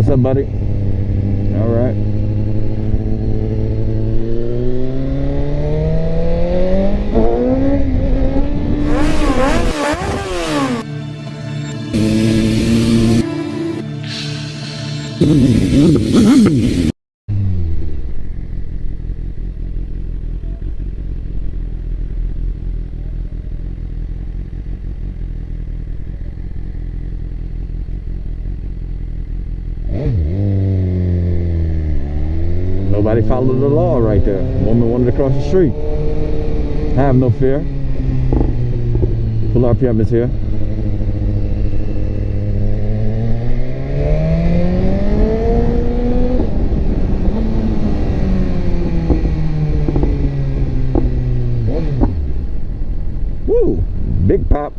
What's up, buddy? All right. Nobody followed the law right there. Woman wanted to cross the street. Have no fear. Full RPM is here. Woo! Big pop.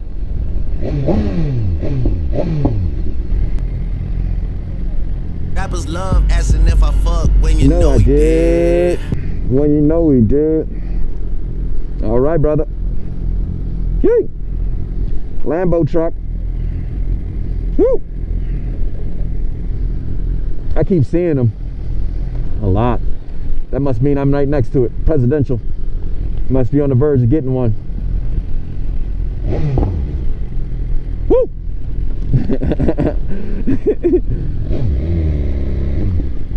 Rappers love asking if I fuck when you know I he did. When you know we did. All right, brother. Hey. Lambo truck. Woo. I keep seeing them a lot. That must mean I'm right next to it. Presidential. Must be on the verge of getting one. Woo.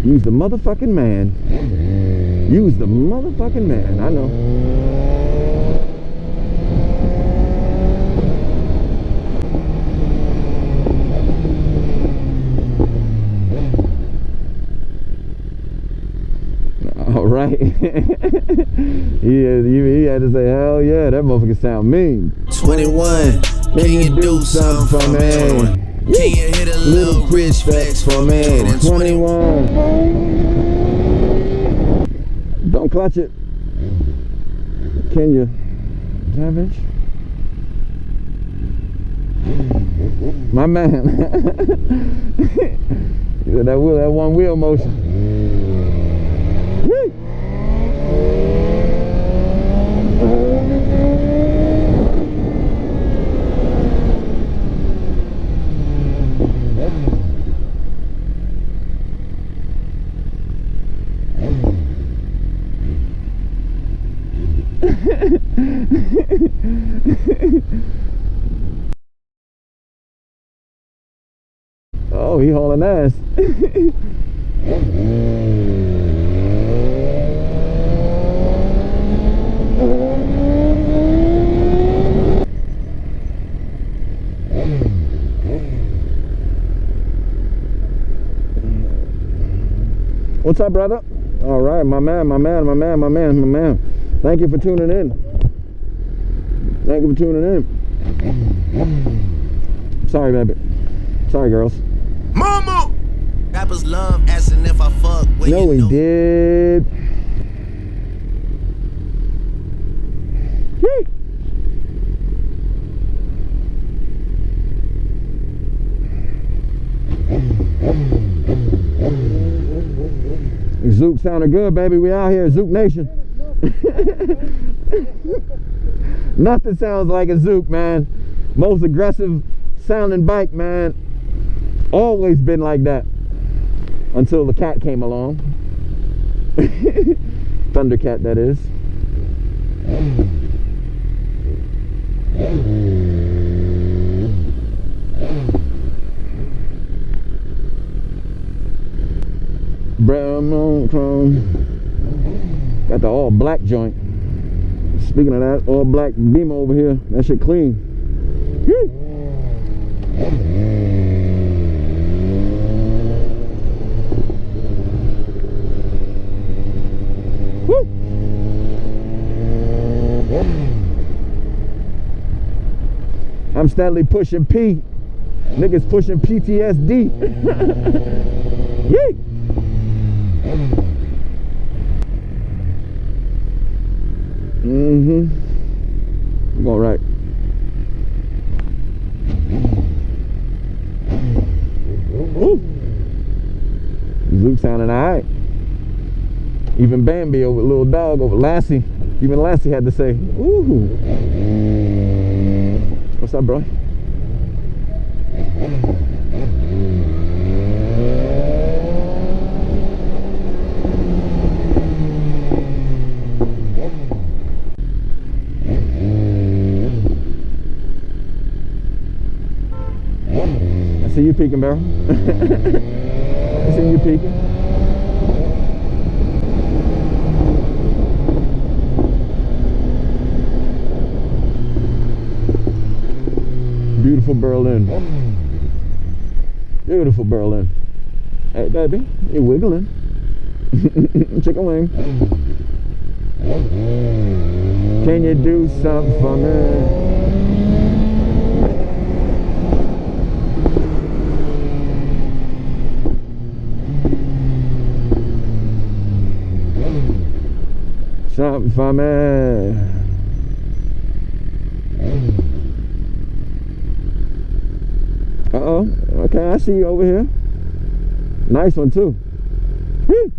Use the motherfucking man. Use the motherfucking man. I know. All right. He had to say, hell yeah, that motherfucker sound mean. 21. Can you do something for me? Can you hit a little rich flex for me? 21. Don't clutch it. Can you? Savage? My man. that one wheel motion. Woo. Oh, he hauling ass. What's up, brother? All right, my man. Thank you for tuning in. Thank you for tuning in. Sorry, baby. Sorry, girls. Mama! Rappers love asking if I fuck when no, you know. No, we did. Whee! Zook sounded good, baby. We out here, Zook Nation. Nothing sounds like a Zook, man. Most aggressive sounding bike, man. Always been like that until the cat came along. Thundercat, that is. Brown chrome. Got the all black joint. Speaking of that, all black Beamer over here. That shit clean. Woo. I'm steadily pushing P. Niggas pushing PTSD. Yee. I'm going right. Ooh. Zook sounding alright. Even Bambi over little dog over Lassie. Even Lassie had to say, ooh. What's up, bro? you peeking, bro. I seen you peeking. Beautiful Berlin. Beautiful Berlin. Hey, baby, you're wiggling. Chicken wing. Can you do something for me? Something for me. Uh-oh. Okay, I see you over here. Nice one, too. Woo.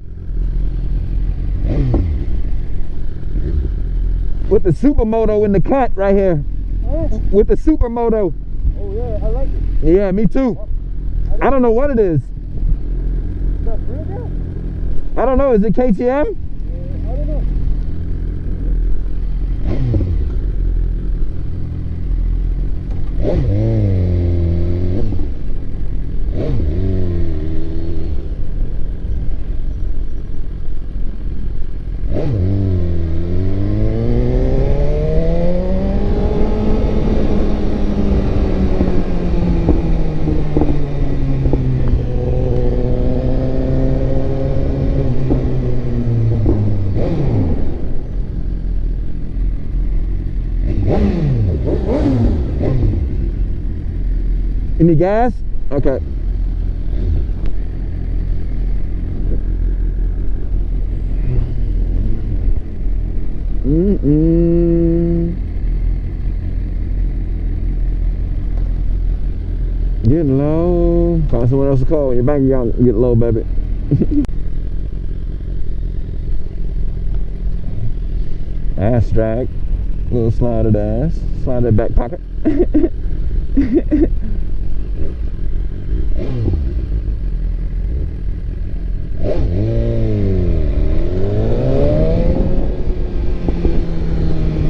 With the supermoto in the cut right here. Huh? With the supermoto. Oh yeah, I like it. Yeah, me too. I don't know what it is. Is that real gas? I don't know. Is it KTM? I don't know. You need gas? Okay. Getting low. Find someone else to call when your bank account get low, baby. Ass drag. Little slide of the ass. Slide that back pocket.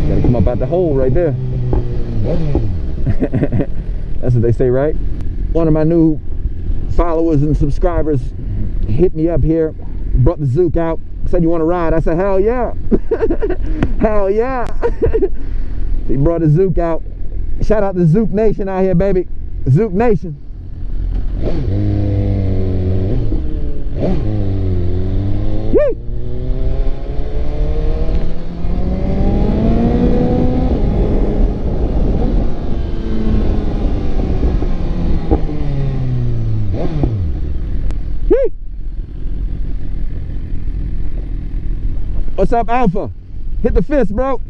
Gotta come up out the hole right there. That's what they say, right? One of my new followers and subscribers hit me up here, brought the Zook out, said, "You want to ride?" I said, "Hell yeah." Hell yeah. He brought the Zook out. Shout out to Zook Nation out here, baby. Zook Nation. Woo! What's up, Alpha? Hit the fist, bro.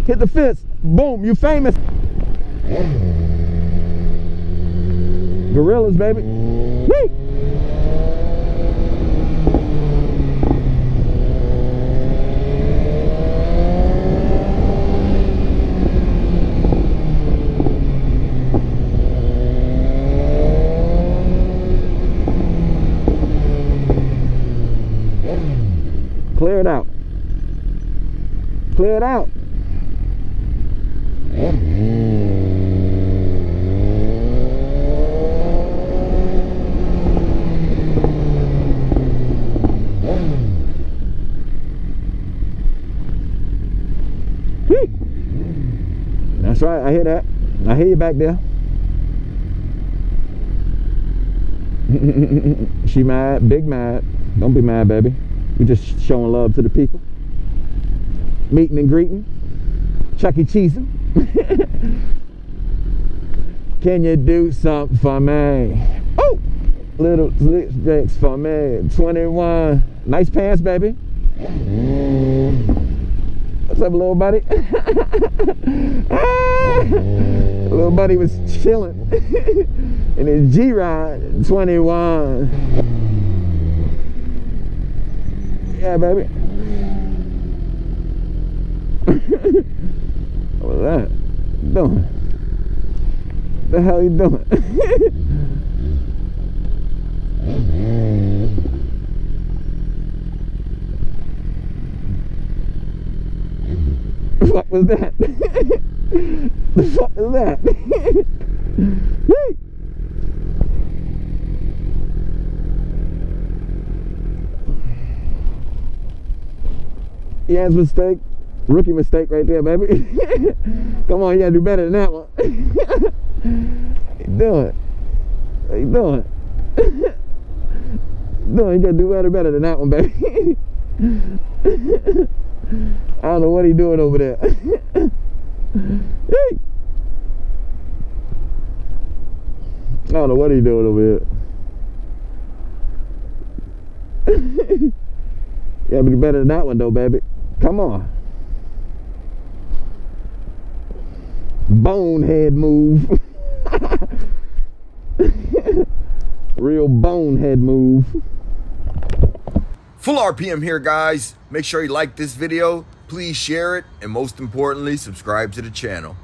Hit the fist. Boom, you famous. Gorillas, baby. Woo! Clear it out. Clear it out. That's right, I hear that. I hear you back there. She mad, big mad. Don't be mad, baby. We just showing love to the people. Meeting and greeting. Chuck E. Cheese'ing. Can you do something for me? Oh! Little drinks for me. 21. Nice pants, baby. What's up, little buddy? Little buddy was chilling in his G-Ride. 21. Yeah, baby. What was that? What you doing? What the hell are you doing? What was that? The fuck was that? Ian's mistake. Rookie mistake right there, baby. Come on, you gotta do better than that one. What you doing? What you doing? You gotta do better than that one, baby. I don't know what he doing over there. Hey. I don't know what he doing over here. Yeah, but do better than that one though, baby. Come on. Bonehead move. Real bonehead move. Full RPM here, guys. Make sure you like this video, please share it, and most importantly, subscribe to the channel.